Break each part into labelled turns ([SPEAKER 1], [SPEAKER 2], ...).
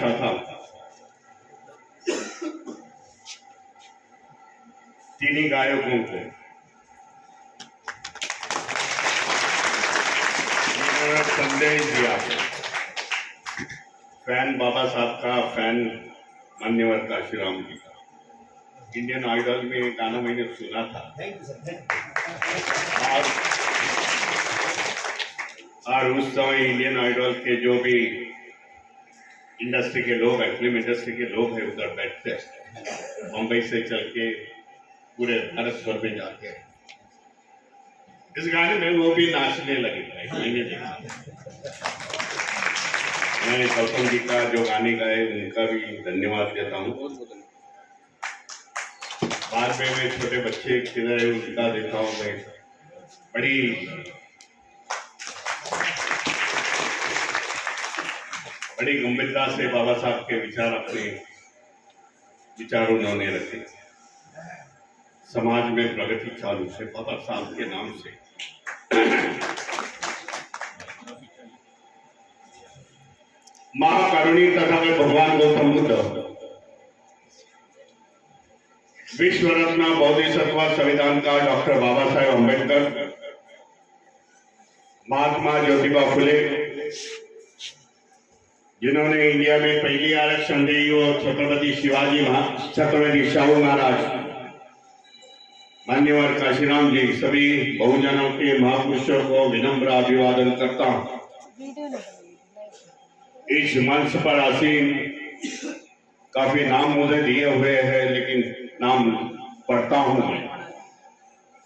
[SPEAKER 1] अच्छा था। तीनों गायकों को संदेश दिया। फैन बाबा साहब का, फैन मान्यवर काशीराम जी का। इंडियन आइडल में गाना मैंने सुना था। और उस समय इंडियन आइडल के जो भी इंडस्ट्री के लोग हैं, फिल्म इंडस्ट्री के लोग हैं, उधर बैठते हैं, मुंबई से चल के पूरे भारत भर में जाते हैं। इस गाने में वो भी नाचने लगे थे, मैंने देखा। मैं गौतम जी का जो गाने गाए उनका भी धन्यवाद देता हूँ। बाद में मैं छोटे बच्चे किधर है उनका देता हूँ। मैं बड़ी गंभीरता से बाबा साहब के विचार, अपने विचार उन्होंने रखे। समाज में प्रगति चालू से बाबा साहब के नाम से। महाकारुणी तथा में भगवान गौतम बुद्ध, विश्व रत्न बोधिसत्व संविधान का डॉक्टर बाबा साहेब अम्बेडकर, महात्मा ज्योतिबा फुले, जिन्होंने इंडिया में पहली आरक्षण दी, और छत्रपति शाहू महाराज, मान्यवर काशीराम जी, सभी बहुजनों के महापुरुषों को विनम्र अभिवादन करता हूं। इस मंच पर आसीन काफी नाम मुझे दिए हुए हैं, लेकिन नाम पढ़ता हूं मैं।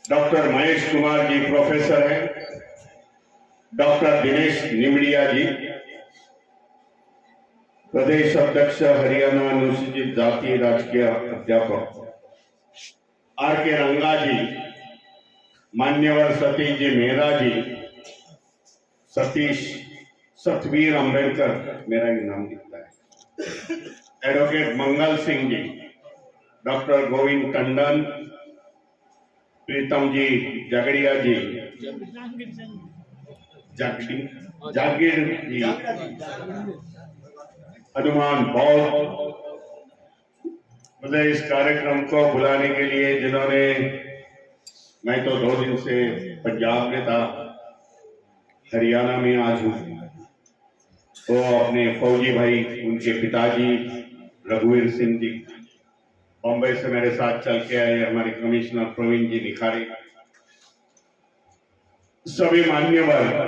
[SPEAKER 1] डॉक्टर महेश कुमार जी प्रोफेसर हैं, डॉक्टर दिनेश निमड़िया जी प्रदेश अध्यक्ष हरियाणा अनुसूचित जाति राजकीय अध्यापक, आर के रंगा जी, मान्यवर सतीश जी मेहरा जी, सतवीर अम्बेडकर, मेरा ही नाम लिखता है, एडवोकेट मंगल सिंह जी, डॉक्टर गोविंद टंडन, प्रीतम जी जगड़िया जी, जागीर जी, हनुमान बहुत मुझे इस कार्यक्रम को बुलाने के लिए, जिन्होंने, मैं तो 2 दिन से पंजाब में था, हरियाणा में आज हूँ, तो अपने फौजी भाई, उनके पिताजी रघुवीर सिंह जी बॉम्बे से मेरे साथ चल के आए, हमारे कमिश्नर प्रवीण जी निखारे, सभी मान्यवर,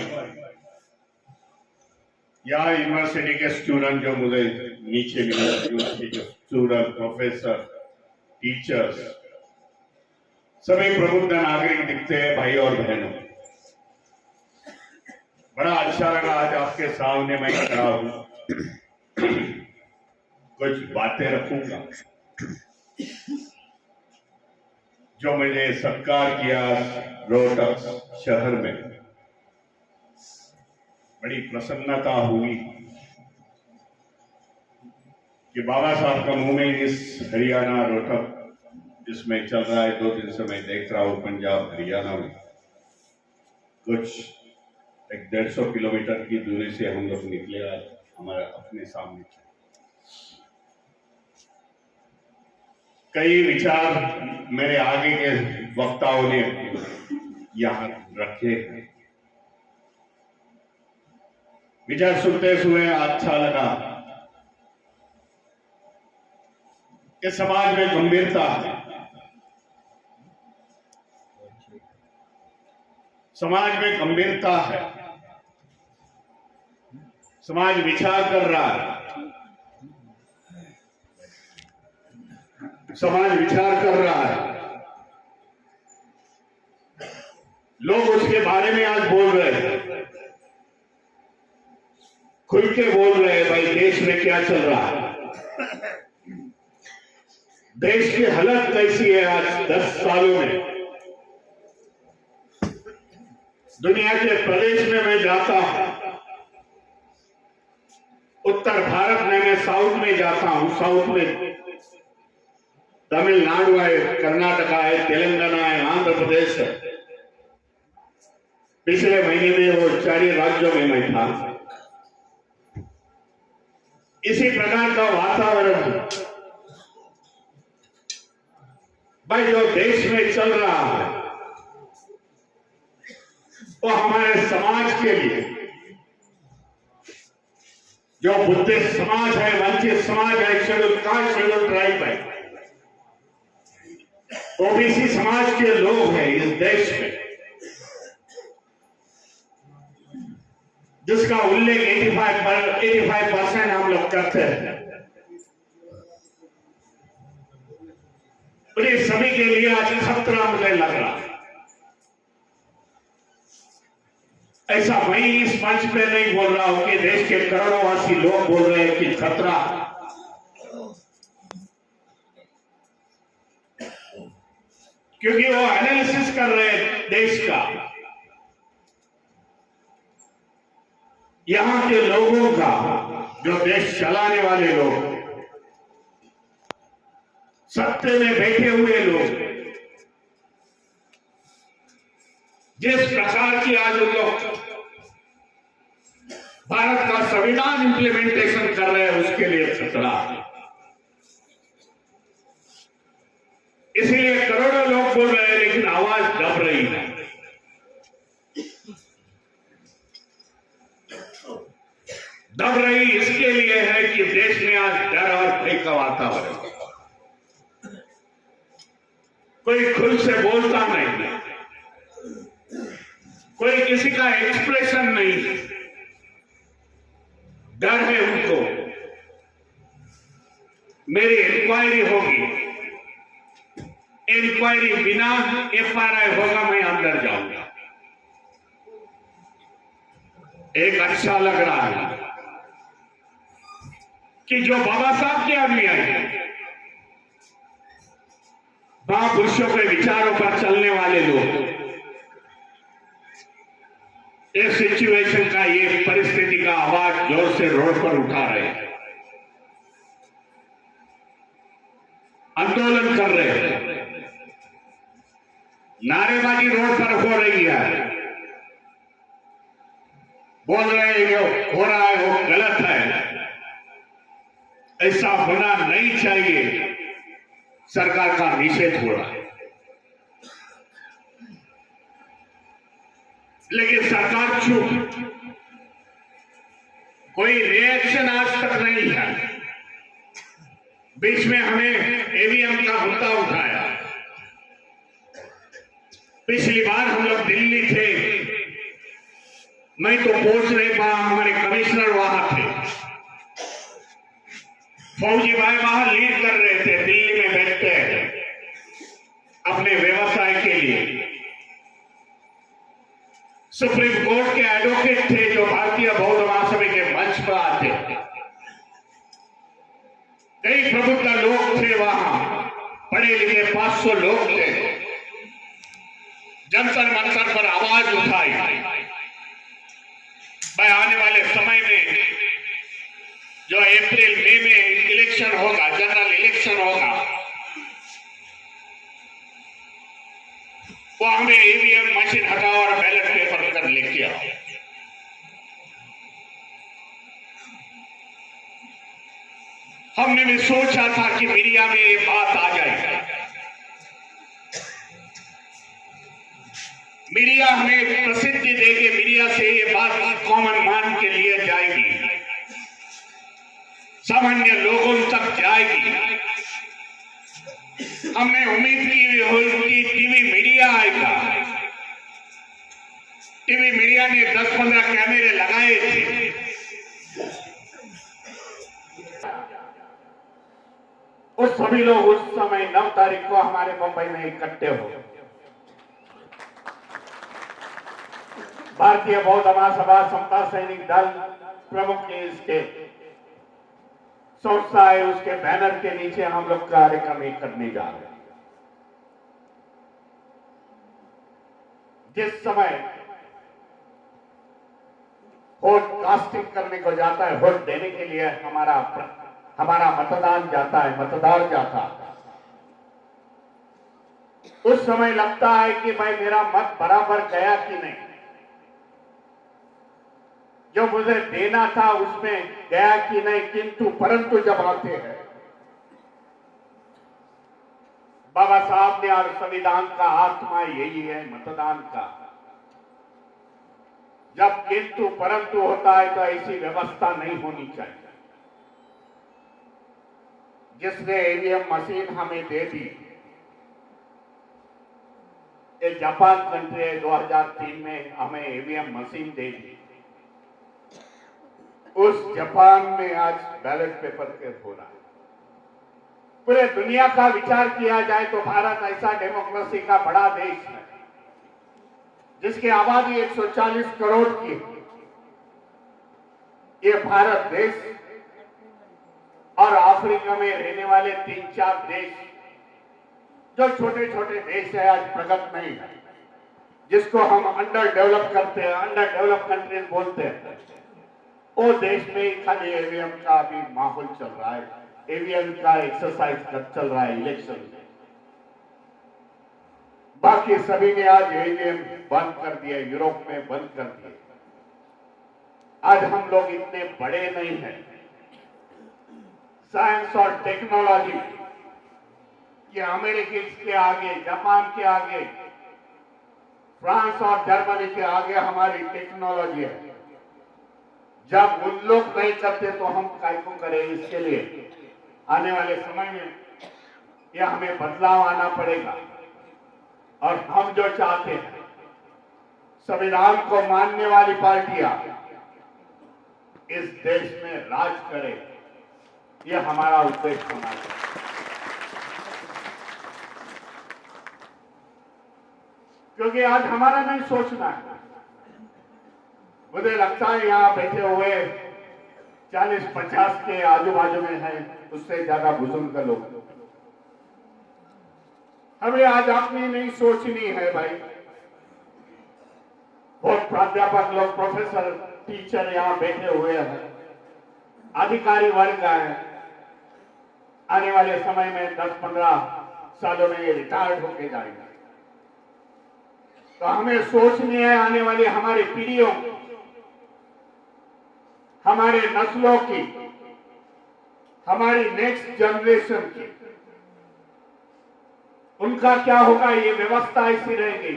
[SPEAKER 1] यहाँ यूनिवर्सिटी के स्टूडेंट जो मुझे नीचे मिले, यूनिवर्सिटी के स्टूडेंट, प्रोफेसर, टीचर्स, सभी प्रबुद्ध नागरिक दिखते हैं भाई और बहनों। बड़ा अच्छा लगा आज आपके सामने मैं खड़ा हूं, कुछ बातें रखूंगा जो मैंने सत्कार किया रोहतक शहर में। बड़ी प्रसन्नता हुई कि बाबा साहब का मुंह में इस हरियाणा रोहतक जिसमें चल रहा है, 2 दिन से मैं देख रहा हूं, पंजाब हरियाणा में कुछ 150 किलोमीटर की दूरी से हम लोग निकले, आज हमारे अपने सामने कई विचार मेरे आगे के वक्ताओं ने यहाँ रखे हैं। विचार सुनते हुए अच्छा लगा कि समाज में गंभीरता है, समाज में गंभीरता है, समाज विचार कर रहा है, समाज विचार कर रहा है, लोग उसके बारे में आज बोल रहे हैं, खुल के बोल रहे हैं, भाई देश में क्या चल रहा है, देश की हालत कैसी है। आज 10 सालों में दुनिया के प्रदेश में मैं जाता हूं, उत्तर भारत में मैं साउथ में जाता हूं, साउथ में तमिलनाडु है, कर्नाटका है, तेलंगाना है, आंध्र प्रदेश है। पिछले महीने में वो 4 राज्यों में मैं था। इसी प्रकार का वातावरण भाई जो देश में चल रहा है वो हमारे समाज के लिए, जो बुद्धिस्ट समाज है, वंचित समाज है, शेड्यूल कास्ट, शेड्यूल ट्राइब है, ओबीसी समाज के लोग हैं इस देश में, जिसका उल्लेख 85% हम लोग करते हैं। उन्हें सभी के लिए आज खतरा मुझे लग रहा है। ऐसा मैं इस मंच पे नहीं बोल रहा हूं कि देश के करोड़ों वासी लोग बोल रहे हैं कि खतरा, क्योंकि वो एनालिसिस कर रहे हैं देश का, यहां के लोगों का, जो देश चलाने वाले लोग, सत्ते में बैठे हुए लोग, जिस प्रकार की आज उन लोग भारत का संविधान इंप्लीमेंटेशन कर रहे हैं, उसके लिए खतरा है। इसीलिए करोड़ों लोग बोल रहे हैं, लेकिन आवाज दब रही है। दब रही इसके लिए है कि देश में आज डर और भय का वातावरण, कोई खुल से बोलता नहीं, कोई किसी का एक्सप्रेशन नहीं, डर है उनको मेरी इंक्वायरी होगी, इंक्वायरी बिना एफआईआर होगा, मैं अंदर जाऊंगा। एक अच्छा लग रहा है कि जो बाबा साहब के अनुयायी हैं, महापुरुषों के विचारों पर चलने वाले लोग, इस सिचुएशन का, ये परिस्थिति का आवाज जोर से रोड पर उठा रहे हैं, आंदोलन कर रहे हैं, नारेबाजी रोड पर हो रही है, बोल रहे हैं जो हो रहा है वो गलत है, ऐसा होना नहीं चाहिए, सरकार का निषेध हो रहा है। लेकिन सरकार चुप, कोई रिएक्शन आज तक नहीं है। बीच में हमें ईवीएम का मुद्दा उठाया, पिछली बार हम लोग दिल्ली थे, मैं तो पहुंच नहीं पाया, हमारे कमिश्नर वहां थे, फौजी भाई वहां लीड कर रहे थे, दिल्ली में बैठते हैं अपने व्यवसाय के लिए। सुप्रीम कोर्ट के एडवोकेट थे जो भारतीय बौद्ध महासभा के मंच पर आते थे, कई प्रबुद्ध लोग थे वहां, पढ़े लिखे 500 लोग थे, जंतर मंतर पर आवाज उठाई। मैं आने वाले समय में जो अप्रैल मई में इलेक्शन होगा, जनरल इलेक्शन होगा, वो हमें ईवीएम मशीन हटाओ और बैलेट पेपर कर लेके आओ। हमने भी सोचा था कि मीडिया में ये बात आ जाएगी, मीडिया हमें प्रसिद्धि देगी, मीडिया से ये बात कॉमन मैन के लिए जाएगी, सामान्य लोगों तक जाएगी। हमने उम्मीद की कि टीवी मीडिया आएगा, टीवी मीडिया ने 10-15 कैमरे लगाए थे, उस सभी लोग उस समय 9 तारीख को हमारे मुंबई में इकट्ठे हो। भारतीय बौद्ध महासभा समता सैनिक दल प्रमुख के इसके संस्था है, उसके बैनर के नीचे हम लोग कार्यक्रम करने जा रहे हैं। जिस समय वोट कास्टिंग करने को जाता है, वोट देने के लिए हमारा मतदान जाता है, मतदार जाता है, उस समय लगता है कि भाई मेरा मत बराबर गया कि नहीं।
[SPEAKER 2] जो मुझे देना था उसमें गया कि नहीं, किंतु परंतु जब आते हैं बाबा साहब ने, और संविधान का आत्मा यही है मतदान का, जब किंतु परंतु होता है तो ऐसी व्यवस्था नहीं होनी चाहिए। जिसने ईवीएम मशीन हमें दे दी, ये जापान कंट्री है, 2003 में हमें ईवीएम मशीन दे दी। उस जापान में आज बैलेट पेपर के हो रहा है। पूरे दुनिया का विचार किया जाए तो भारत ऐसा डेमोक्रेसी का बड़ा देश है जिसकी आबादी 140 करोड़ की है। ये भारत देश और अफ्रीका में रहने वाले 3-4 देश, जो छोटे छोटे देश है, आज प्रगत नहीं है, जिसको हम अंडर डेवलप करते हैं, अंडर डेवलप कंट्रीज बोलते हैं, वो देश में खाली ईवीएम का अभी माहौल चल रहा है, ईवीएम का एक्सरसाइज चल रहा है इलेक्शन में। बाकी सभी ने आज ईवीएम बंद कर दिया, यूरोप में बंद कर दिए। आज हम लोग इतने बड़े नहीं हैं, साइंस और टेक्नोलॉजी ये अमेरिकी के आगे, जापान के आगे, फ्रांस और जर्मनी के आगे हमारी टेक्नोलॉजी है। जब उन लोग नहीं करते तो हम काय को करें? इसके लिए आने वाले समय में ये हमें बदलाव आना पड़ेगा। और हम जो चाहते हैं, संविधान को मानने वाली पार्टियां इस देश में राज करे, ये हमारा उद्देश्य होना चाहिए। क्योंकि आज हमारा नहीं सोचना है। मुझे लगता है यहां बैठे हुए 40-50 के आजू बाजू में हैं, उससे ज्यादा बुजुर्ग लोग। हमें आज अपनी नहीं सोचनी है भाई। बहुत प्राध्यापक लोग, प्रोफेसर, टीचर यहां बैठे हुए हैं, अधिकारी वर्ग है, आने वाले समय में 10-15 सालों में रिटायर्ड होके जाएंगे। तो हमें सोचनी है आने वाली हमारी पीढ़ियों, हमारे नस्लों की, हमारी नेक्स्ट जनरेशन की, उनका क्या होगा। ये व्यवस्था ऐसी रहेगी।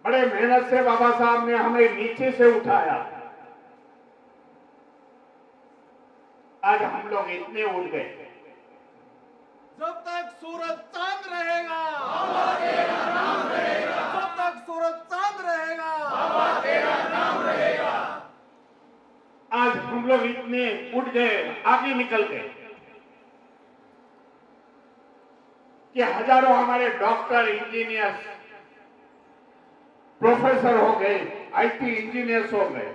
[SPEAKER 2] बड़े मेहनत से बाबा साहब ने हमें नीचे से उठाया, आज हम लोग इतने उठ गए।
[SPEAKER 3] जब तक सूरज चांद रहेगा, जब तक सूरज चांद रहेगा,
[SPEAKER 2] आज हम लोग इतने उठ गए, आगे निकल गए कि हजारों हमारे डॉक्टर, इंजीनियर्स, प्रोफेसर हो गए, आईटी इंजीनियर्स हो गए।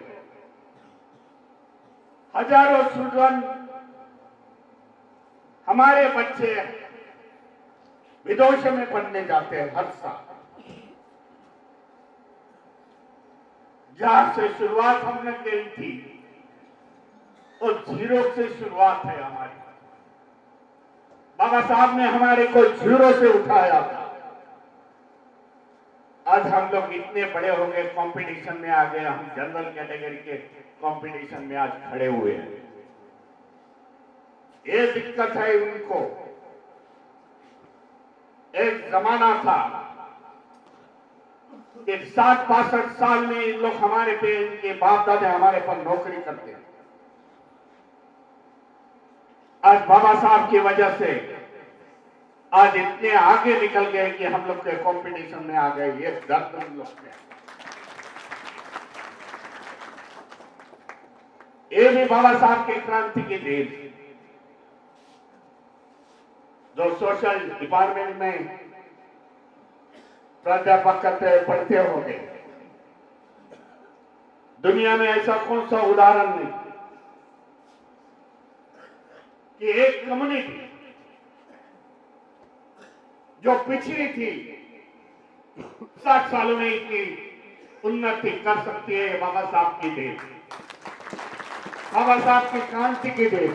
[SPEAKER 2] हजारों स्टूडेंट, हमारे बच्चे विदेशों में पढ़ने जाते हैं हर साल। जहां से शुरुआत हमने की थी, वो जीरो से शुरुआत है हमारी। बाबा साहब ने हमारे को जीरो से उठाया था। आज हम लोग इतने बड़े हो गए, कंपटीशन में आ गए, हम जनरल कैटेगरी के कंपटीशन में आज खड़े हुए हैं। ये दिक्कत है उनको। एक जमाना था कि 60-62 साल में इन लोग हमारे पे, इनके बाप दादा हमारे पर नौकरी करते हैं। आज बाबा साहब की वजह से आज इतने आगे निकल गए कि हम लोग के कंपटीशन में आ गए। ये दर्द हम लोग में, ये भी बाबा साहब के क्रांति की देन। जो सोशल डिपार्टमेंट में प्राध्यापक करते पढ़ते हो गए, दुनिया में ऐसा कौन सा उदाहरण नहीं कि एक कम्युनिटी जो पिछड़ी थी 60 सालों में इतनी उन्नति कर सकती है। बाबा साहब की देन, बाबा साहब की क्रांति की देन,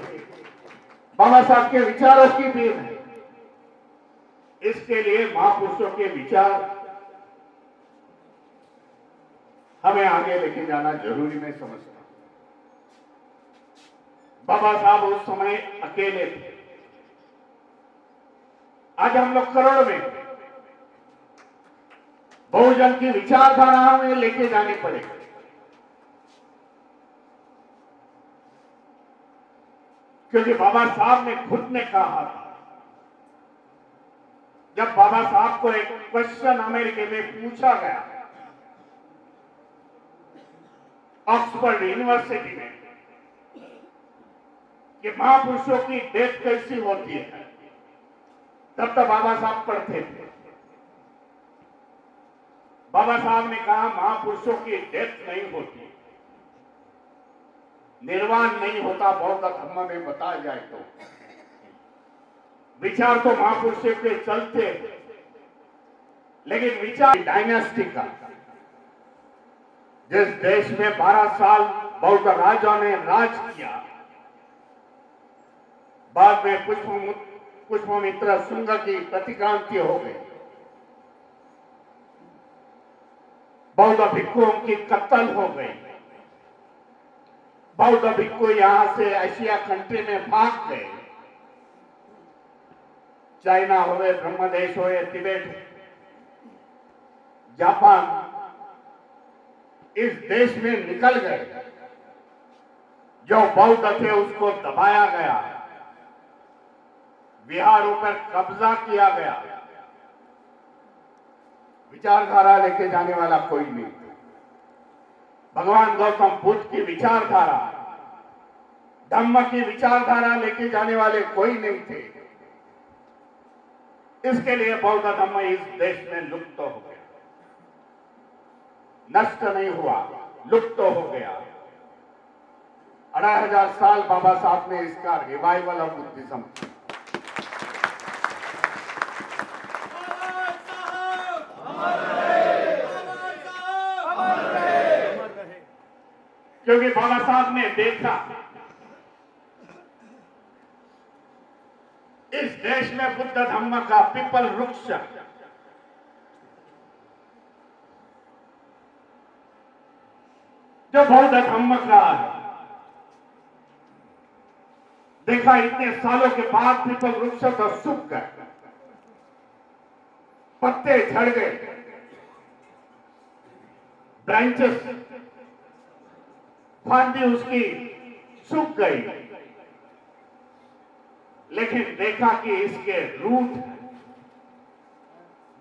[SPEAKER 2] बाबा साहब के विचारों की देन है। इसके लिए महापुरुषों के विचार हमें आगे लेके जाना जरूरी मैं समझता हूं। बाबा साहब उस समय अकेले थे, आज हम लोग करोड़ में। बहुजन की विचारधारा हमें लेके जानी पड़ेगी। क्योंकि बाबा साहब ने खुद ने कहा था, जब बाबा साहब को एक क्वेश्चन अमेरिका में पूछा गया ऑक्सफोर्ड यूनिवर्सिटी में कि महापुरुषों की डेथ कैसी होती है, तब तक बाबा साहब पढ़ते थे। बाबा साहब ने कहा महापुरुषों की डेथ नहीं होती, निर्वाण नहीं होता। बौद्ध धर्म में बताया जाए तो विचार तो महापुरुषों के चलते, लेकिन विचार डायनेस्टी का। जिस देश में 12 साल बौद्ध राजाओं ने राज किया, बाद में पुष्पमित्र शुंग की प्रतिक्रांति हो गई, बौद्ध भिक्षुओं की कत्ल हो गई, बौद्ध भिक्षु यहां से एशिया कंट्री में भाग गए। चाइना हुए, ब्रह्मदेश हुए, तिब्बत, जापान, इस देश में निकल गए। जो बौद्ध थे उसको दबाया गया, बिहार पर कब्जा किया गया। विचारधारा लेके जाने वाला कोई नहीं था। भगवान गौतम बुद्ध की विचारधारा, धम्म की विचारधारा लेके जाने वाले कोई नहीं थे। इसके लिए बौद्ध धर्म इस देश में लुप्त हो गया, नष्ट नहीं हुआ, लुप्त हो गया। 2500 साल बाबा साहब ने इसका रिवाइवल ऑफ बुद्धिज्म। क्योंकि बाबा साहब ने देखा इस देश में बुद्ध धम्म का पीपल वृक्ष जो बौद्ध धम्म का है, देखा इतने सालों के बाद पीपल वृक्ष तो सूख गए, पत्ते झड़ गए, ब्रांचेस, फांदी उसकी सूख गई। लेकिन देखा कि इसके रूट,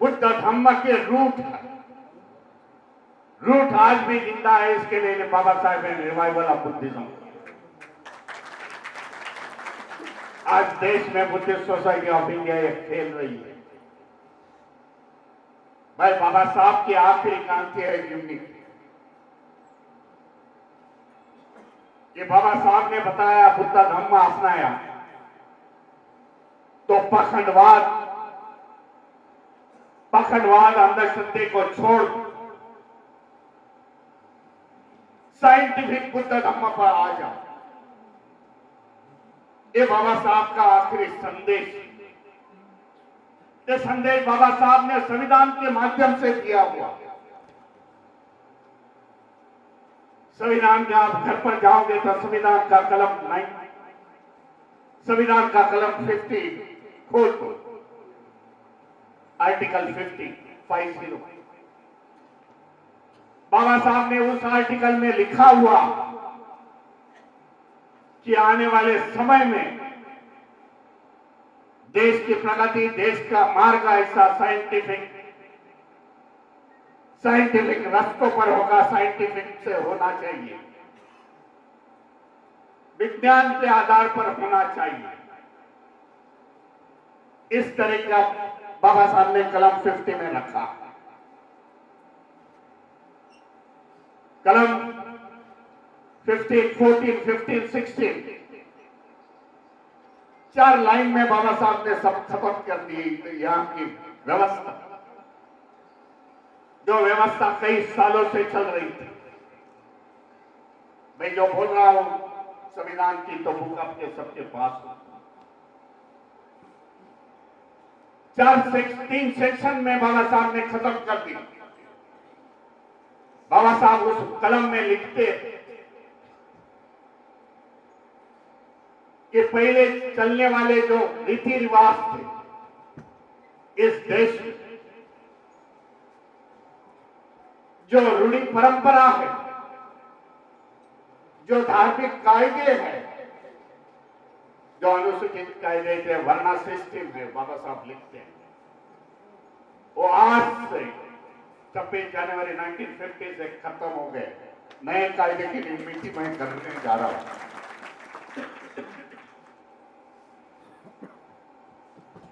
[SPEAKER 2] बुद्ध धम्म के रूट आज भी जिंदा है। इसके लिए बाबा साहब ने रिवाइवल ऑफ बुद्धिज्म। आज देश में बुद्धिस्ट सोसाइटी ऑफ इंडिया ये खेल रही है। भाई बाबा साहब की आखिरी क्रांति है यूनिक। ये बाबा साहब ने बताया, बुद्ध धम्म अपनाया तो पखंडवाद अंधश्रद्धे को छोड़ साइंटिफिक बुद्ध धम्म पर आ जाओ। ये बाबा साहब का आखिरी संदेश। ये संदेश बाबा साहब ने संविधान के माध्यम से दिया हुआ। संविधान के आप घर पर जाओगे तो संविधान का कलम 50 खोल दो, आर्टिकल 50 बाबा साहब ने उस आर्टिकल में लिखा हुआ कि आने वाले समय में देश की प्रगति, देश का मार्ग ऐसा साइंटिफिक रास्तों पर होगा, साइंटिफिक से होना चाहिए, विज्ञान के आधार पर होना चाहिए। इस तरह का बाबा साहब ने कलम 50 में रखा। कलम 15, 14, 15, 16 4 लाइन में बाबा साहब ने सब खत्म कर दी। यहां की व्यवस्था, जो व्यवस्था कई सालों से चल रही थी। मैं जो बोल रहा हूं संविधान की तो बुक आपके सबके पास हो। 3 सेक्शन में बाबा साहब ने खत्म कर दी। बाबा साहब उस कलम में लिखते कि पहले चलने वाले जो रीति रिवाज थे इस देश में, जो रूढ़ी परंपरा है, जो धार्मिक कायदे हैं, जो अनुसूचित कायदे थे, वर्णा सिस्टम है, बाबा साहब लिखते हैं, वो आज से 26 जनवरी 1950 से खत्म हो गए। नए कायदे की निर्मित मैं करने जा रहा हूं।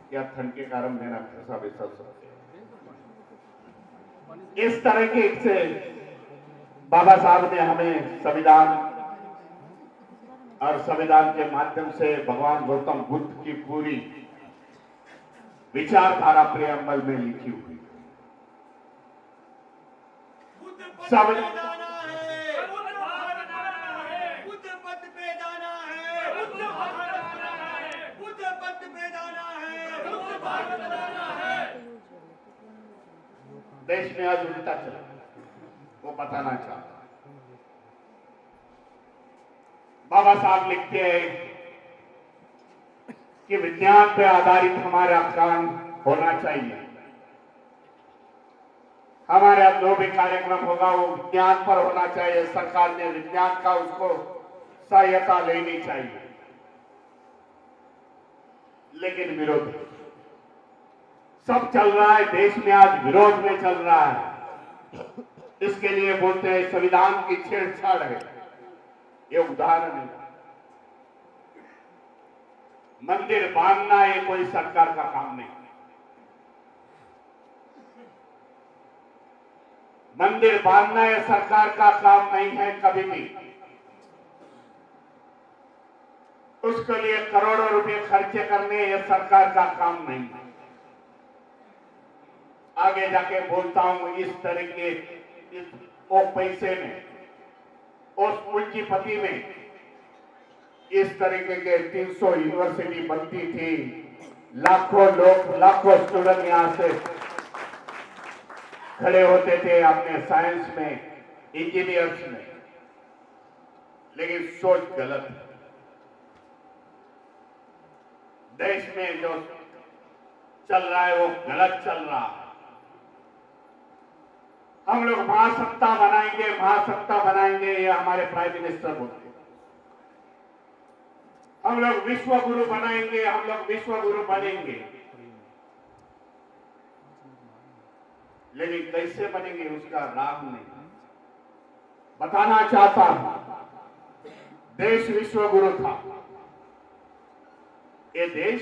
[SPEAKER 2] क्या ठंड के कारण मेरा खसा भी सब इस तरह से बाबा साहब ने हमें संविधान और संविधान के माध्यम से भगवान गौतम बुद्ध की पूरी विचारधारा प्रेमबल में लिखी हुई सब देश में आज उल्टा चला, वो बताना चाहता। बाबा साहब लिखते हैं कि विज्ञान पे आधारित हमारा काम होना चाहिए। हमारे यहाँ जो भी कार्यक्रम होगा वो विज्ञान पर होना चाहिए। सरकार ने विज्ञान का उसको सहायता लेनी चाहिए, लेकिन विरोध सब चल रहा है देश में, आज विरोध में चल रहा है। इसके लिए बोलते हैं संविधान की छेड़छाड़ है। ये उदाहरण है। मंदिर बांधना ये कोई सरकार का काम नहीं। मंदिर बांधना ये सरकार का काम नहीं है कभी भी। उसके लिए करोड़ों रुपए खर्चे करने ये सरकार का काम नहीं है। आगे जाके बोलता हूं इस तरीके वो पैसे में, उस पूंजीपति में इस तरीके के 300 यूनिवर्सिटी बनती थी, लाखों लोग, लाखों स्टूडेंट यहां से खड़े होते थे अपने साइंस में, इंजीनियर्स में, लेकिन सोच गलत है। देश में जो चल रहा है वो गलत चल रहा है। हम लोग महासत्ता बनाएंगे, महासत्ता बनाएंगे, ये हमारे प्राइम मिनिस्टर बोलते हैं। हम लोग विश्व गुरु बनाएंगे, हम लोग विश्व गुरु बनेंगे, लेकिन कैसे बनेंगे उसका राम नहीं। बताना चाहता हूं, देश विश्व गुरु था। ये देश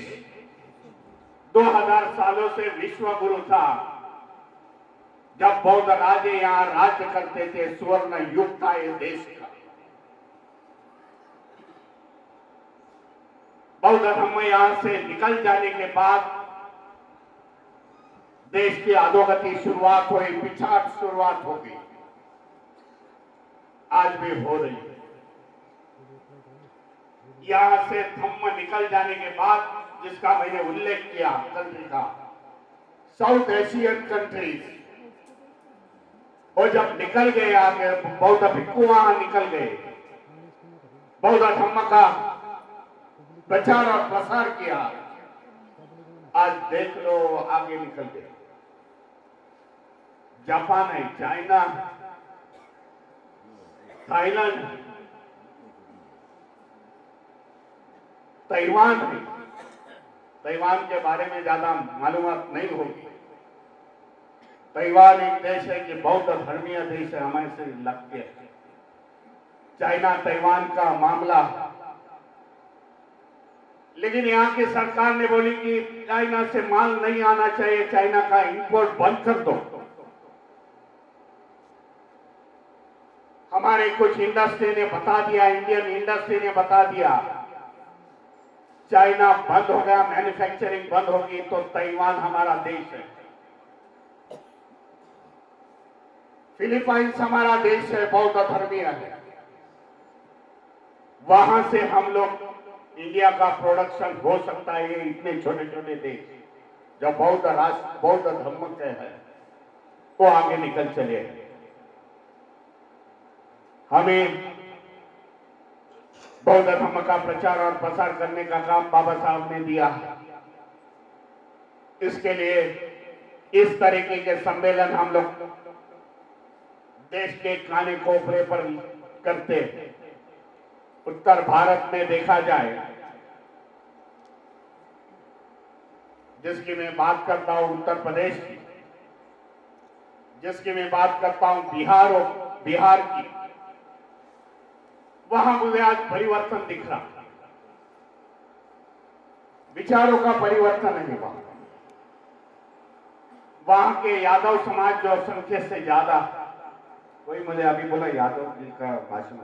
[SPEAKER 2] 2000 सालों से विश्व गुरु था। जब बौद्ध राजे यहां राज्य करते थे, स्वर्ण युग था ये देश का। बौद्ध धर्म यहां से निकल जाने के बाद देश की अधोगति शुरुआत हुई, पिछाड़ शुरुआत हो गई, आज भी हो रही है। यहां से धम्म निकल जाने के बाद, जिसका मैंने उल्लेख किया कंट्री का, साउथ एशियन कंट्रीज, और जब निकल गए आगे, बौद्ध भिक्खु वहां निकल गए, बौद्ध धर्म का प्रचार और प्रसार किया। आज देख लो आगे निकल गए। जापान है, चाइना, थाईलैंड, ताइवान है। ताइवान के बारे में ज्यादा मालूमात नहीं होगी। ताइवान एक देश है कि बौद्ध धर्मीय देश है, हमारे से लगते हैं। चाइना ताइवान का मामला, लेकिन यहाँ की सरकार ने बोली कि चाइना से माल नहीं आना चाहिए, चाइना का इंपोर्ट बंद कर दो। हमारे कुछ इंडस्ट्री ने बता दिया, इंडियन इंडस्ट्री ने बता दिया, चाइना बंद हो गया, मैन्युफैक्चरिंग बंद होगी तो ताइवान हमारा देश है। फिलीपाइंस हमारा देश है, बौद्ध धर्मीय है। वहां से हम लोग इंडिया का प्रोडक्शन हो सकता है। ये इतने छोटे छोटे देश जो बौद्ध राष्ट्र, बौद्ध धर्म के हैं, वो आगे निकल चले हैं। हमें बौद्ध धर्म का प्रचार और प्रसार करने का काम बाबा साहब ने दिया। इसके लिए इस तरीके के सम्मेलन हम लोग देश के काने कोपरे पर करते हैं। उत्तर भारत में देखा जाए, जिसकी मैं बात करता हूं उत्तर प्रदेश की, जिसकी मैं बात करता हूं बिहार की, वहां मुझे आज परिवर्तन दिख रहा, विचारों का परिवर्तन नहीं हुआ। वहां के यादव समाज जो संख्या से ज्यादा, कोई मुझे अभी बोला यादव जी का भाषण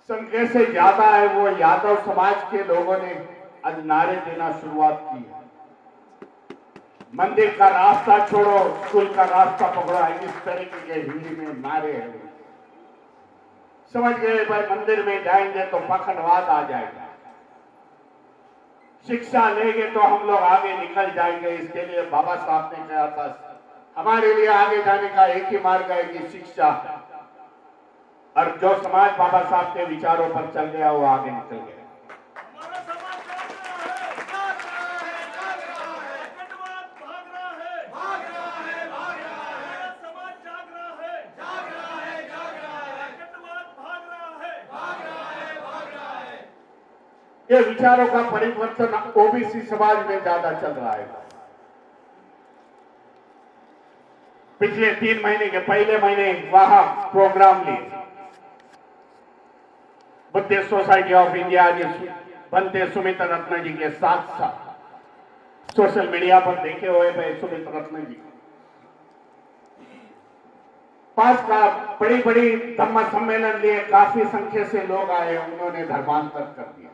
[SPEAKER 2] संख्या से ज्यादा है, वो यादव समाज के लोगों ने आज नारे देना शुरुआत की है। मंदिर का रास्ता छोड़ो, स्कूल का रास्ता पकड़ो, इस तरीके के हिंदी में नारे हैं। समझ गए भाई, मंदिर में जाएंगे तो पखंडवाद आ जाएगा, शिक्षा लेंगे तो हम लोग आगे निकल जाएंगे। इसके लिए बाबा साहब ने कहा था, हमारे लिए आगे जाने का एक ही मार्ग है कि शिक्षा, और जो समाज बाबा साहब के विचारों पर चल गया वो आगे निकल गया।
[SPEAKER 3] हमारा समाज जाग रहा है, जाग रहा है, कटवाद भाग रहा है, भाग रहा है, भाग रहा है। हमारा समाज जाग रहा है, जाग रहा है, जाग रहा है, कटवाद भाग रहा है, भाग रहा है, भाग रहा है।
[SPEAKER 2] ये विचारों का परिवर्तन ओबीसी समाज में ज्यादा चल रहा है। पिछले 3 महीने के पहले मैंने वहां प्रोग्राम लिए, बुद्धिस्ट सोसाइटी ऑफ इंडिया बनते सुमित रत्न जी के साथ सोशल मीडिया पर देखे हुए थे। सुमित रत्न जी पास का बड़ी धम्म सम्मेलन लिए, काफी संख्या से लोग आए, उन्होंने धर्मांतर कर दिया।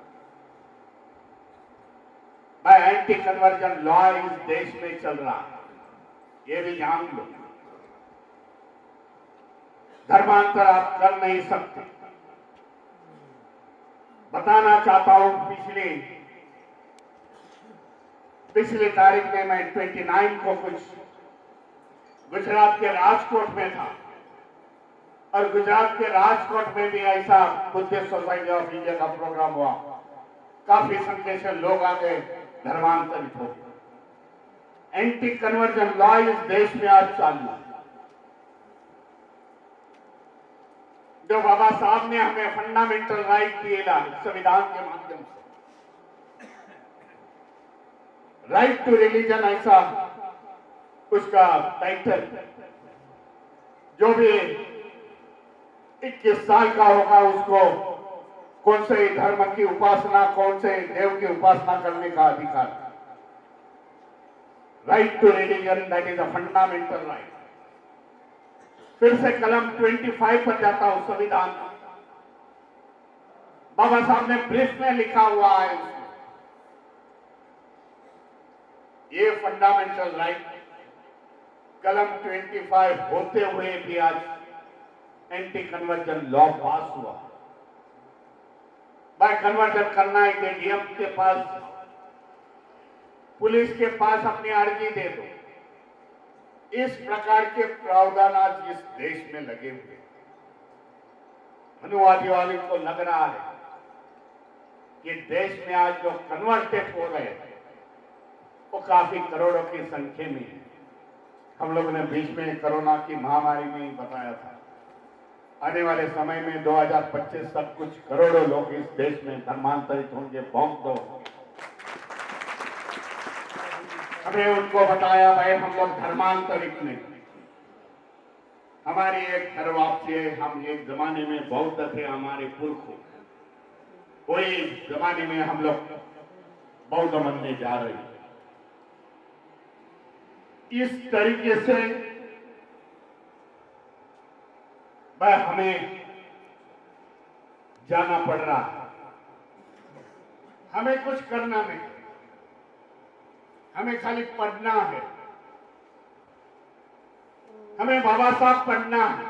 [SPEAKER 2] एंटी कन्वर्जन लॉ इस देश में चल रहा है, ये भी जान लो। धर्मांतर आप कर नहीं सकते। बताना चाहता हूं, पिछली तारीख में मैं 29 को कुछ गुजरात के राजकोट में था, और गुजरात के राजकोट में भी ऐसा बुद्धिस्ट सोसाइटी ऑफ इंडिया का प्रोग्राम हुआ। काफी संख्या से लोग आ गए, धर्मांतरित हो गए। एंटी कन्वर्जन लॉ इस देश में आज चालू है। जो बाबा साहब ने हमें फंडामेंटल राइट दिए ना संविधान के माध्यम से, राइट टू रिलीजन ऐसा उसका टाइटल, जो भी 21 साल का होगा उसको कौन से धर्म की उपासना, कौन से देव की उपासना करने का अधिकार। Right to religion, that is a fundamental right. फिर से कलम 25 पर जाता हूं संविधान, बाबा साहब ने ब्रीफ में लिखा हुआ है उसमें, ये फंडामेंटल राइट कलम 25 होते हुए भी आज एंटी कन्वर्जन लॉ पास हुआ। भाई कन्वर्जन करना है कि डीएम के पास, पुलिस के पास अपनी अर्जी दे दो। इस प्रकार के प्रावधान आज इस देश में लगे हुए। मनुवादियों को लग रहा है कि देश में आज जो कन्वर्टेड हो रहे हैं वो काफी करोड़ों की संख्या में है। हम लोगों ने बीच में कोरोना की महामारी में ही बताया था, आने वाले समय में 2025 तक कुछ करोड़ों लोग इस देश में धर्मांतरित होंगे। बॉम्ब दो, हमने उनको बताया भाई हम लोग धर्मांतरित नहीं, हमारी एक घर वापसी है। हम एक जमाने में बौद्ध थे, हमारे पुरखों, कोई जमाने में हम लोग बौद्ध बनने जा रहे हैं। इस तरीके से हमें जाना पड़ रहा है। हमें कुछ करना नहीं, हमें खाली पढ़ना है। हमें बाबा साहब पढ़ना है।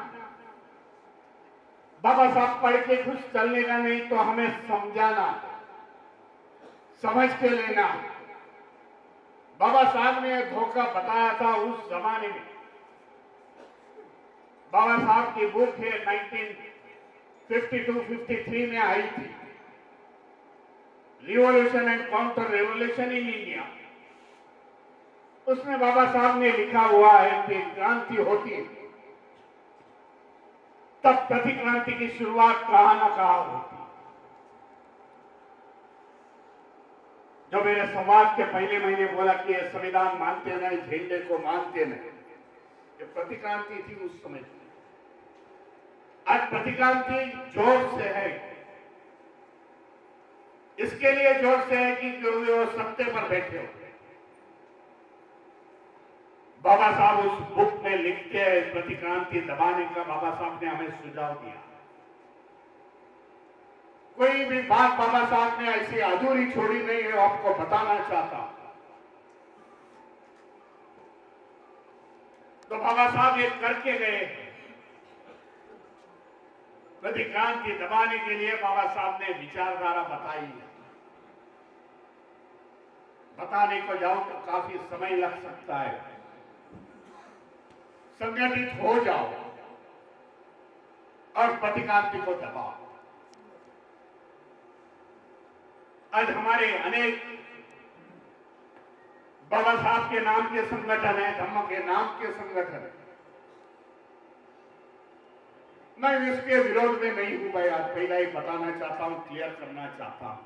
[SPEAKER 2] बाबा साहब पढ़ के कुछ चलने का नहीं, तो हमें समझाना, समझ के लेना। बाबा साहब ने धोखा बताया था उस जमाने में। बाबा साहब की बुक है 1952-53 में आई थी, revolution and counter revolution in India. उसमें बाबा साहब ने लिखा हुआ है कि क्रांति होती है तब प्रतिक्रांति की शुरुआत कहां न कहां होती। जो मेरे संवाद के पहले महीने बोला कि ये संविधान मानते नहीं, झंडे को मानते नहीं, ये प्रतिक्रांति थी उस समय। आज प्रतिक्रांति जोर से है, इसके लिए जोर से है कि क्योंकि वो सत्ते पर बैठे हो। बाबा साहब उस बुक में लिखते हैं प्रतिक्रांति दबाने का बाबा साहब ने हमें सुझाव दिया। कोई भी बात बाबा साहब ने ऐसी अधूरी छोड़ी नहीं है, आपको बताना चाहता। तो बाबा साहब ये करके गए। प्रतिक्रांति दबाने के लिए बाबा साहब ने विचारधारा बताई है। बताने को जाऊं तो काफी समय लग सकता है। संगठित हो जाओ और प्रतिक्रांति को दबाओ। आज हमारे अनेक बाबा साहब के नाम के संगठन है, धम्म के नाम के संगठन है। मैं इसके विरोध में नहीं हूं भाई, आज पहला ही बताना चाहता हूं, क्लियर करना चाहता हूं।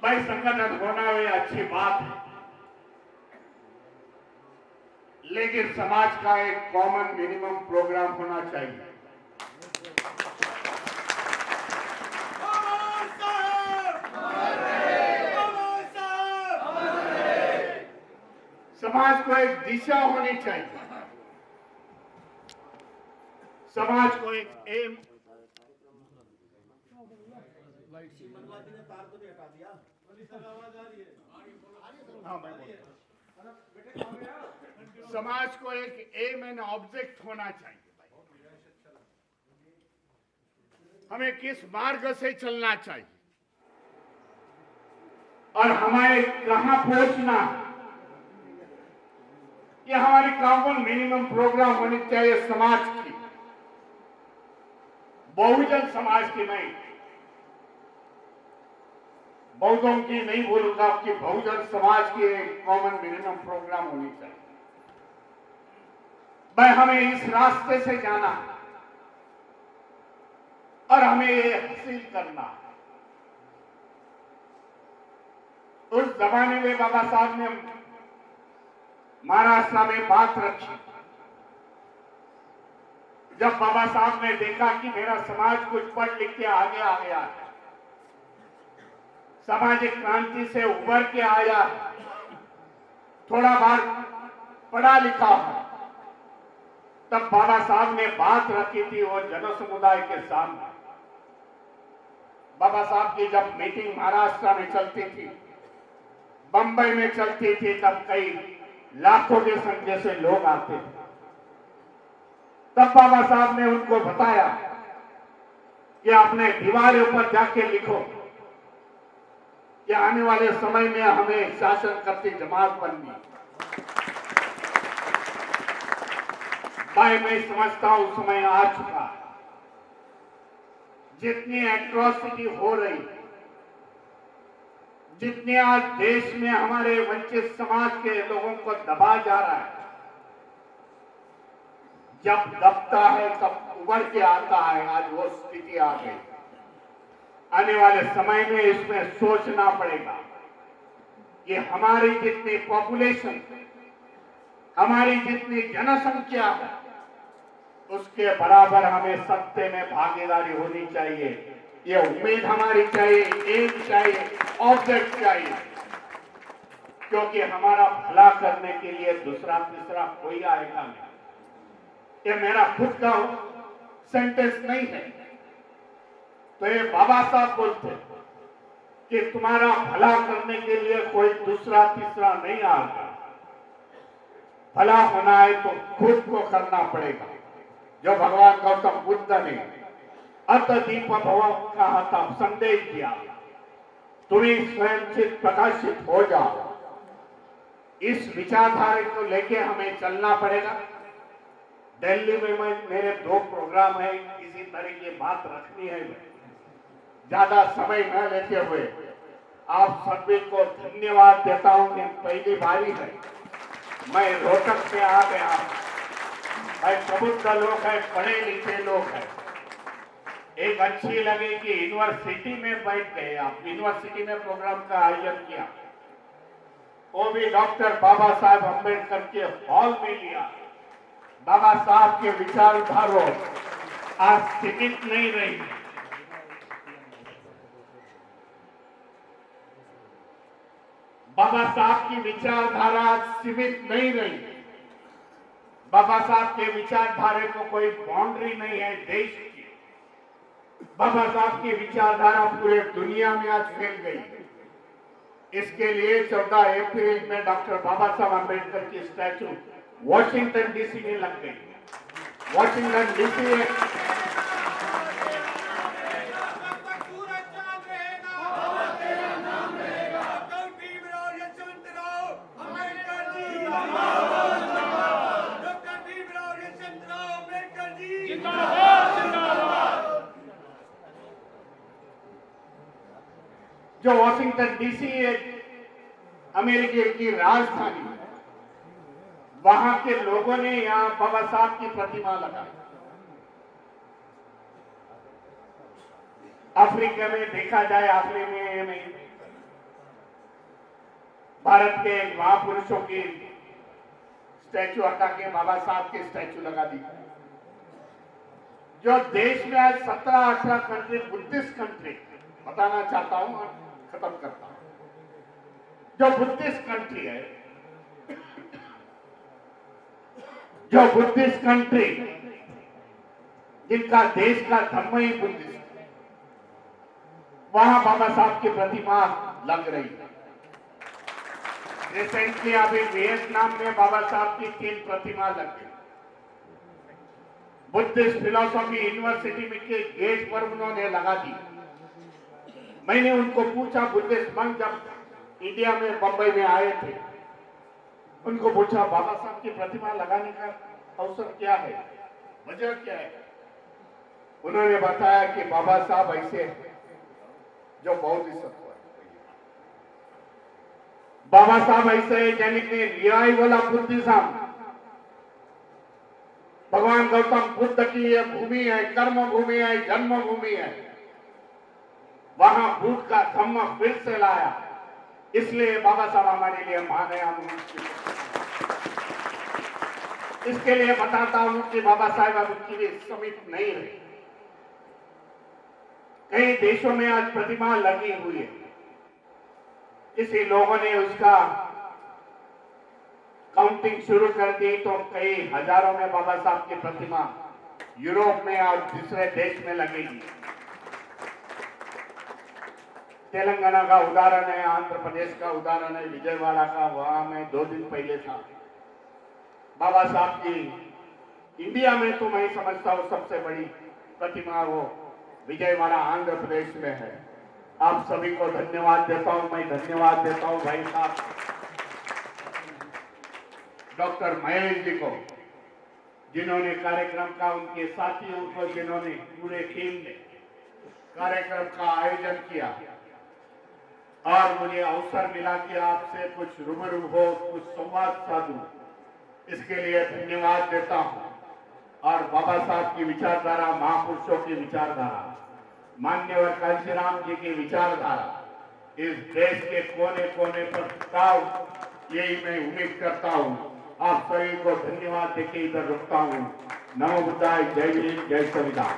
[SPEAKER 2] भाई संगठन होना ये अच्छी बात है, लेकिन समाज का एक कॉमन मिनिमम प्रोग्राम होना चाहिए। समाज को एक दिशा होनी चाहिए, समाज को एक एम। समाज को एक एम एंड ऑब्जेक्ट होना चाहिए। हमें किस मार्ग से चलना चाहिए और हमारे कहां पहुंचना, ये हमारी कॉमन मिनिमम प्रोग्राम होनी चाहिए समाज की, बहुजन समाज की। नहीं, बौद्धों की नहीं बोलूंगा, आपकी बहुजन समाज की एक कॉमन मिनिमम प्रोग्राम होनी चाहिए। भाई हमें इस रास्ते से जाना और हमें ये हासिल करना। उस जमाने में बाबा साहब ने महाराष्ट्र में बात रखी। जब बाबा साहब ने देखा कि मेरा समाज कुछ पढ़ लिख के आगे आ गया है, सामाजिक क्रांति से उभर के आया, थोड़ा बार पढ़ा लिखा है, तब बाबा साहब ने बात रखी थी वो जन समुदाय के सामने। बाबा साहब की जब मीटिंग महाराष्ट्र में चलती थी, बंबई में चलती थी, तब कई लाखों के संख्या से लोग आते थे। तब बाबा साहब ने उनको बताया कि अपने दीवारों पर जाके लिखो कि आने वाले समय में हमें शासन करती जमात बननी। भाई मैं समझता हूं समय आ चुका। जितनी एट्रोसिटी हो रही, जितने आज देश में हमारे वंचित समाज के लोगों को दबा जा रहा है, जब दबता है तब उभर के आता है। आज वो स्थिति आ गई। आने वाले समय में इसमें सोचना पड़ेगा कि हमारी जितनी पॉपुलेशन, हमारी जितनी जनसंख्या है, उसके बराबर हमें सत्ते में भागीदारी होनी चाहिए। ये उम्मीद हमारी चाहिए, एम चाहिए, ऑब्जेक्ट चाहिए, क्योंकि हमारा भला करने के लिए दूसरा तीसरा कोई आएगा नहीं। ये मेरा खुद का सेंटेंस नहीं है, तो ये बाबा साहब बोलते कि तुम्हारा भला करने के लिए कोई दूसरा तीसरा नहीं आएगा। भला होना है तो खुद को करना पड़ेगा। जो भगवान गौतम बुद्ध ने अत दीप भव कहा था, संदेश दिया, तुम्हें स्वयं से प्रकाशित हो जाओ। इस विचारधारा को लेके हमें चलना पड़ेगा। दिल्ली में मेरे 2 प्रोग्राम है, इसी तरह की बात रखनी है। ज्यादा समय न लेते हुए आप सभी को धन्यवाद देता हूं। ये पहली बारी है मैं रोहतक से आ गया। भाई प्रबुद्ध लोग हैं, पढ़े लिखे लोग हैं। एक अच्छी लगे कि यूनिवर्सिटी में बैठ गए, आप यूनिवर्सिटी में प्रोग्राम का आयोजन किया, वो भी डॉक्टर बाबा साहब अम्बेडकर के हॉल में लिया। बाबा साहब के विचारधारा आज सीमित नहीं रही। बाबा साहब की विचारधारा सीमित नहीं रही। बाबा साहब के विचारधारा को कोई बाउंड्री नहीं है देश की। बाबा साहब की विचारधारा पूरे दुनिया में आज फैल गई। इसके लिए 14 अप्रैल में डॉक्टर बाबा साहब अम्बेडकर की स्टैचू वॉशिंगटन डीसी में लग गई। वॉशिंगटन डीसी जो वॉशिंगटन डीसी अमेरिका की राजधानी है, वहां के लोगों ने यहां बाबा साहब की प्रतिमा लगाई। अफ्रीका में देखा जाए, अफ्रीका में भारत के महापुरुषों की स्टैचू हटा के बाबा साहब की स्टैचू लगा दी। जो देश में आज 17-18 कंट्री, बुद्धिस्ट कंट्री, बताना चाहता हूं और खत्म करता हूं। जो बुद्धिस्ट कंट्री है, जो बुद्धिस्ट कंट्री जिनका देश का धर्म ही बुद्धिस्ट है, वहां बाबा साहब की प्रतिमा लग रही है। रिसेंटली अभी वियतनाम में बाबा साहब की 3 प्रतिमा लग गई। बुद्धिस्ट फिलोसॉफी यूनिवर्सिटी में के गेट पर उन्होंने लगा दी। मैंने उनको पूछा, बुद्धिस्ट मंक जब इंडिया में बंबई में आए थे, उनको पूछा बाबा साहब की प्रतिमा लगाने का अवसर क्या है, वजह क्या है? उन्होंने बताया कि बाबा साहब ऐसे जो बौद्धिस्ट है, बाबा साहब ऐसे है जिन्होंने रिवाइवल ऑफ बुद्धिज्म, भगवान गौतम बुद्ध की ये भूमि है, कर्म भूमि है, जन्म भूमि है, वहां बुद्ध का धम्म फिर से लाया। इसलिए बाबा साहब हमारे लिए महान है। हम इसके लिए बताता हूं कि बाबा साहब अब उनकी भी समित नहीं रही। कई देशों में आज प्रतिमा लगी हुई है। किसी लोगों ने उसका काउंटिंग शुरू कर दी तो कई हजारों में बाबा साहब की प्रतिमा यूरोप में और दूसरे देश में लगेगी। तेलंगाना का उदाहरण है, आंध्र प्रदेश का उदाहरण है, विजयवाड़ा का, वहां मैं 2 दिन पहले था। बाबा साहब की इंडिया में तो मैं समझता हूं सबसे बड़ी प्रतिमा वो विजयवाड़ा आंध्र प्रदेश में है। आप सभी को धन्यवाद देता हूं। मैं धन्यवाद देता हूं भाई साहब डॉक्टर महेश जी को, जिन्होंने कार्यक्रम का, उनके साथियों को, जिन्होंने पूरे टीम ने कार्यक्रम का आयोजन किया और मुझे अवसर मिला कि आपसे कुछ रूबरू हो, कुछ संवाद साधूं। इसके लिए धन्यवाद देता हूं। और बाबा साहब की विचारधारा, महापुरुषों की विचारधारा, माननीय कांशीराम जी की विचारधारा इस देश के कोने कोने पर फैलाओ, यही मैं उम्मीद करता हूं। आप सभी को धन्यवाद देके इधर रुकता हूं। नमो बुद्धाय, जय भीम, जय संविधान।